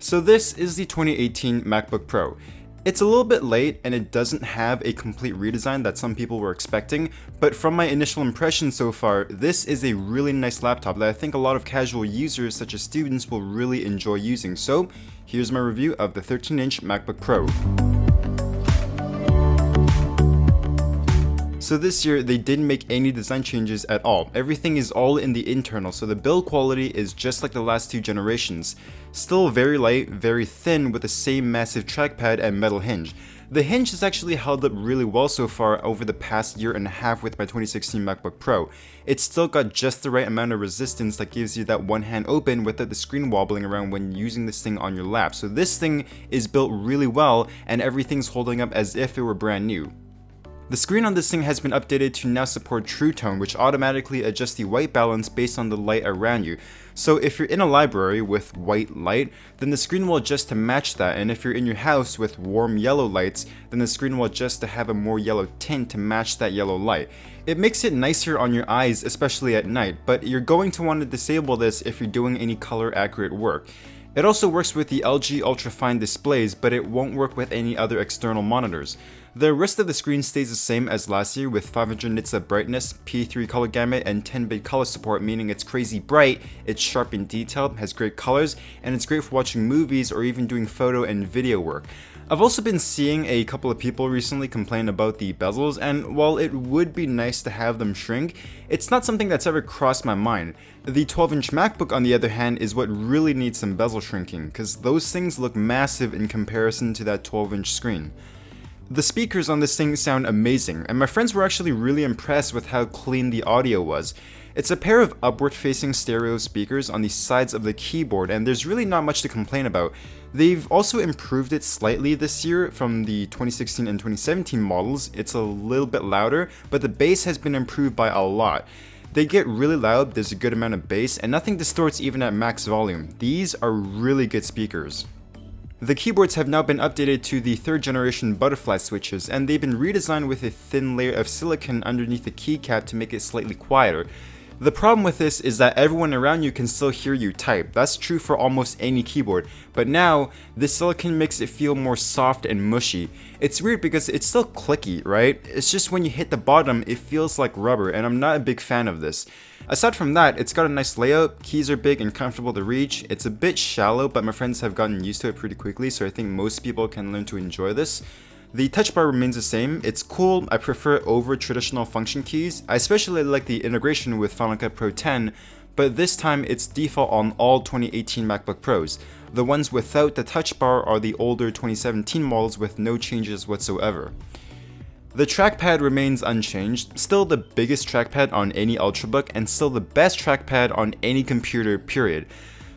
So this is the 2018 MacBook Pro. It's a little bit late and it doesn't have a complete redesign that some people were expecting, but from my initial impression so far, this is a really nice laptop that I think a lot of casual users such as students will really enjoy using. So here's my review of the 13-inch MacBook Pro. So this year, they didn't make any design changes at all. Everything is all in the internal, so the build quality is just like the last two generations. Still very light, very thin with the same massive trackpad and metal hinge. The hinge has actually held up really well so far over the past year and a half with my 2016 MacBook Pro. It's still got just the right amount of resistance that gives you that one hand open without the screen wobbling around when using this thing on your lap. So this thing is built really well and everything's holding up as if it were brand new. The screen on this thing has been updated to now support True Tone, which automatically adjusts the white balance based on the light around you. So if you're in a library with white light, then the screen will adjust to match that, and if you're in your house with warm yellow lights, then the screen will adjust to have a more yellow tint to match that yellow light. It makes it nicer on your eyes, especially at night, but you're going to want to disable this if you're doing any color accurate work. It also works with the LG ultrafine displays, but it won't work with any other external monitors. The rest of the screen stays the same as last year with 500 nits of brightness, P3 color gamut, and 10-bit color support, meaning it's crazy bright, it's sharp and detailed, has great colors, and it's great for watching movies or even doing photo and video work. I've also been seeing a couple of people recently complain about the bezels, and while it would be nice to have them shrink, it's not something that's ever crossed my mind. The 12-inch MacBook, on the other hand, is what really needs some bezel shrinking, because those things look massive in comparison to that 12-inch screen. The speakers on this thing sound amazing, and my friends were actually really impressed with how clean the audio was. It's a pair of upward-facing stereo speakers on the sides of the keyboard, and there's really not much to complain about. They've also improved it slightly this year from the 2016 and 2017 models. It's a little bit louder, but the bass has been improved by a lot. They get really loud, there's a good amount of bass, and nothing distorts even at max volume. These are really good speakers. The keyboards have now been updated to the 3rd generation butterfly switches, and they've been redesigned with a thin layer of silicone underneath the keycap to make it slightly quieter. The problem with this is that everyone around you can still hear you type. That's true for almost any keyboard, but now this silicone makes it feel more soft and mushy. It's weird because it's still clicky, right? It's just when you hit the bottom, it feels like rubber, and I'm not a big fan of this. Aside from that, it's got a nice layout, keys are big and comfortable to reach. It's a bit shallow, but my friends have gotten used to it pretty quickly, so I think most people can learn to enjoy this. The TouchBar remains the same. It's cool, I prefer it over traditional function keys. I especially like the integration with Final Cut Pro 10, but this time it's default on all 2018 MacBook Pros. The ones without the TouchBar are the older 2017 models with no changes whatsoever. The trackpad remains unchanged, still the biggest trackpad on any Ultrabook and still the best trackpad on any computer, period.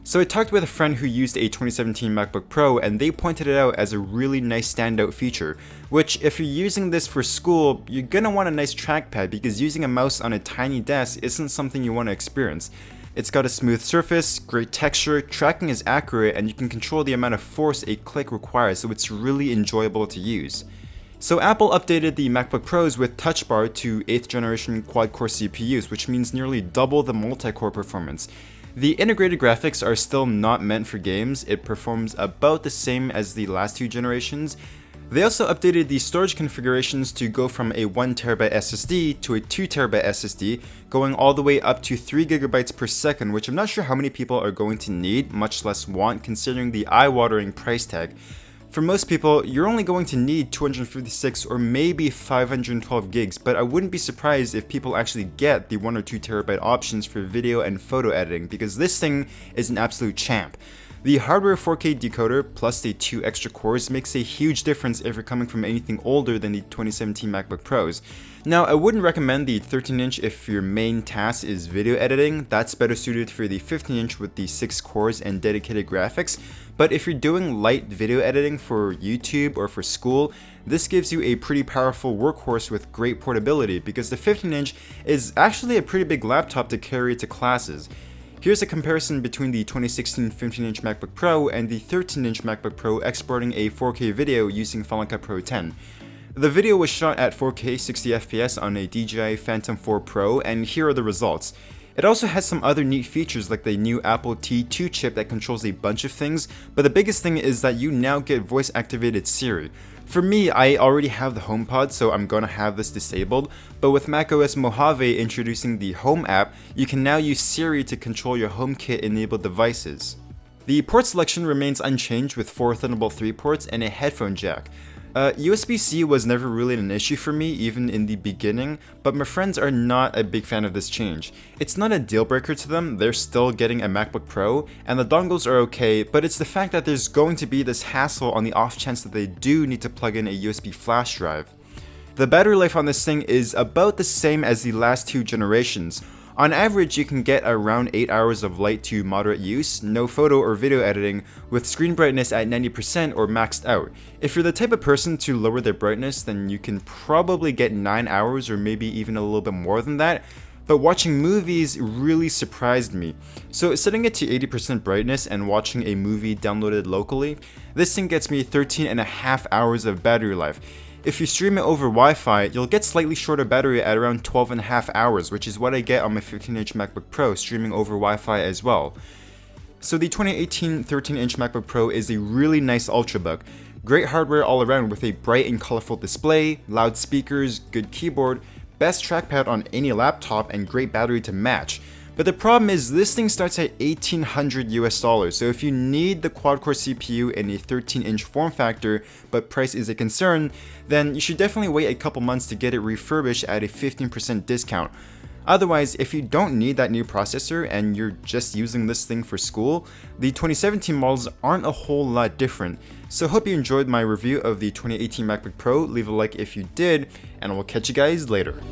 So I talked with a friend who used a 2017 MacBook Pro and they pointed it out as a really nice standout feature, which if you're using this for school, you're gonna want a nice trackpad because using a mouse on a tiny desk isn't something you want to experience. It's got a smooth surface, great texture, tracking is accurate, and you can control the amount of force a click requires, so it's really enjoyable to use. So Apple updated the MacBook Pros with TouchBar to 8th generation quad-core CPUs, which means nearly double the multi-core performance. The integrated graphics are still not meant for games, it performs about the same as the last two generations. They also updated the storage configurations to go from a 1TB SSD to a 2TB SSD, going all the way up to 3GB per second, which I'm not sure how many people are going to need, much less want, considering the eye-watering price tag. For most people, you're only going to need 256 or maybe 512 gigs, but I wouldn't be surprised if people actually get the 1 or 2 terabyte options for video and photo editing, because this thing is an absolute champ. The hardware 4K decoder plus the 2 extra cores makes a huge difference if you're coming from anything older than the 2017 MacBook Pros. Now, I wouldn't recommend the 13-inch if your main task is video editing. That's better suited for the 15-inch with the 6 cores and dedicated graphics. But if you're doing light video editing for YouTube or for school, this gives you a pretty powerful workhorse with great portability because the 15-inch is actually a pretty big laptop to carry to classes. Here's a comparison between the 2016 15-inch MacBook Pro and the 13-inch MacBook Pro exporting a 4K video using Final Cut Pro 10. The video was shot at 4K 60fps on a DJI Phantom 4 Pro, and here are the results. It also has some other neat features like the new Apple T2 chip that controls a bunch of things, but the biggest thing is that you now get voice activated Siri. For me, I already have the HomePod, so I'm gonna have this disabled, but with macOS Mojave introducing the Home app, you can now use Siri to control your HomeKit enabled devices. The port selection remains unchanged with 4 Thunderbolt 3 ports and a headphone jack. USB-C was never really an issue for me, even in the beginning, but my friends are not a big fan of this change. It's not a deal breaker to them, they're still getting a MacBook Pro, and the dongles are okay, but it's the fact that there's going to be this hassle on the off chance that they do need to plug in a USB flash drive. The battery life on this thing is about the same as the last 2 generations. On average, you can get around 8 hours of light to moderate use, no photo or video editing, with screen brightness at 90% or maxed out. If you're the type of person to lower their brightness, then you can probably get 9 hours or maybe even a little bit more than that, but watching movies really surprised me. So setting it to 80% brightness and watching a movie downloaded locally, this thing gets me 13.5 hours of battery life. If you stream it over Wi-Fi, you'll get slightly shorter battery at around 12.5 hours, which is what I get on my 15-inch MacBook Pro streaming over Wi-Fi as well. So the 2018 13-inch MacBook Pro is a really nice ultrabook. Great hardware all around with a bright and colorful display, loud speakers, good keyboard, best trackpad on any laptop, and great battery to match. But the problem is this thing starts at $1,800 US, so if you need the quad-core CPU in a 13-inch form factor, but price is a concern, then you should definitely wait a couple months to get it refurbished at a 15% discount. Otherwise, if you don't need that new processor and you're just using this thing for school, the 2017 models aren't a whole lot different. So hope you enjoyed my review of the 2018 MacBook Pro, leave a like if you did, and I will catch you guys later.